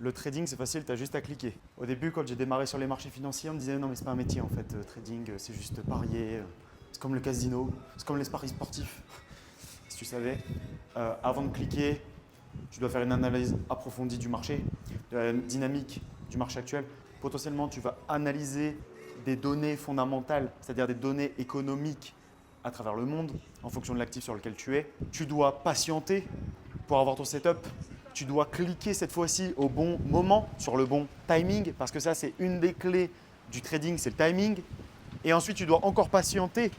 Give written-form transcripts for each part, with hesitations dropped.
Le trading, c'est facile, tu as juste à cliquer. Au début, quand j'ai démarré sur les marchés financiers, on me disait non, mais c'est pas un métier en fait. Trading, c'est juste parier. C'est comme le casino, c'est comme les paris sportifs. Si tu savais, avant de cliquer, tu dois faire une analyse approfondie du marché, de la dynamique du marché actuel. Potentiellement, tu vas analyser des données fondamentales, c'est-à-dire des données économiques à travers le monde, en fonction de l'actif sur lequel tu es. Tu dois patienter pour avoir ton setup. Tu dois cliquer cette fois-ci au bon moment, sur le bon timing, parce que ça, c'est une des clés du trading, c'est le timing. Et ensuite, tu dois encore patienter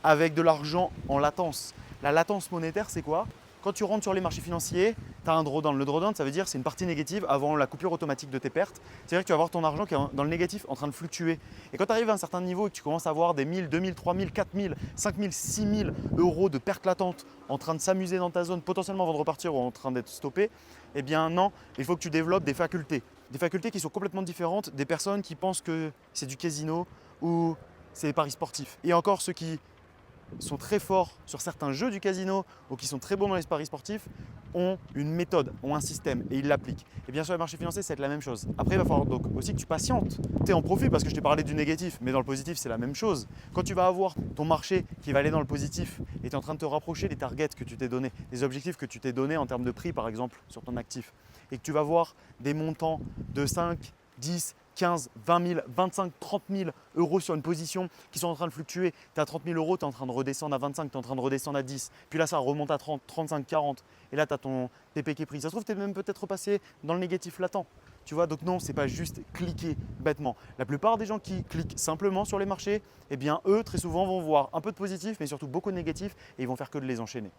avec de l'argent en latence. La latence monétaire, c'est quoi? Quand tu rentres sur les marchés financiers, tu as un drawdown. Le drawdown, ça veut dire c'est une partie négative avant la coupure automatique de tes pertes. C'est-à-dire que tu vas avoir ton argent qui est dans le négatif en train de fluctuer. Et quand tu arrives à un certain niveau et que tu commences à avoir des 1000, 2000, 3000, 4000, 5000, 6000 euros de pertes latentes en train de s'amuser dans ta zone, potentiellement avant de repartir ou en train d'être stoppé, eh bien non, il faut que tu développes des facultés. Des facultés qui sont complètement différentes des personnes qui pensent que c'est du casino ou c'est des paris sportifs. Et encore ceux qui sont très forts sur certains jeux du casino ou qui sont très bons dans les paris sportifs ont une méthode, ont un système et ils l'appliquent. Et bien sûr, les marchés financiers, c'est la même chose. Après, il va falloir donc aussi que tu patientes. Tu es en profit parce que je t'ai parlé du négatif, mais dans le positif, c'est la même chose. Quand tu vas avoir ton marché qui va aller dans le positif et tu es en train de te rapprocher des targets que tu t'es donné, des objectifs que tu t'es donné en termes de prix, par exemple, sur ton actif, et que tu vas voir des montants de 5, 10, 15, 20 000, 25, 30 000 euros sur une position qui sont en train de fluctuer. Tu es à 30 000 euros, tu es en train de redescendre à 25, tu es en train de redescendre à 10. Puis là, ça remonte à 30, 35, 40. Et là, tu as ton TP qui est pris. Ça se trouve, tu es même peut-être repassé dans le négatif latent. Tu vois, donc non, ce n'est pas juste cliquer bêtement. La plupart des gens qui cliquent simplement sur les marchés, eh bien, eux, très souvent, vont voir un peu de positif, mais surtout beaucoup de négatif et ils vont faire que de les enchaîner.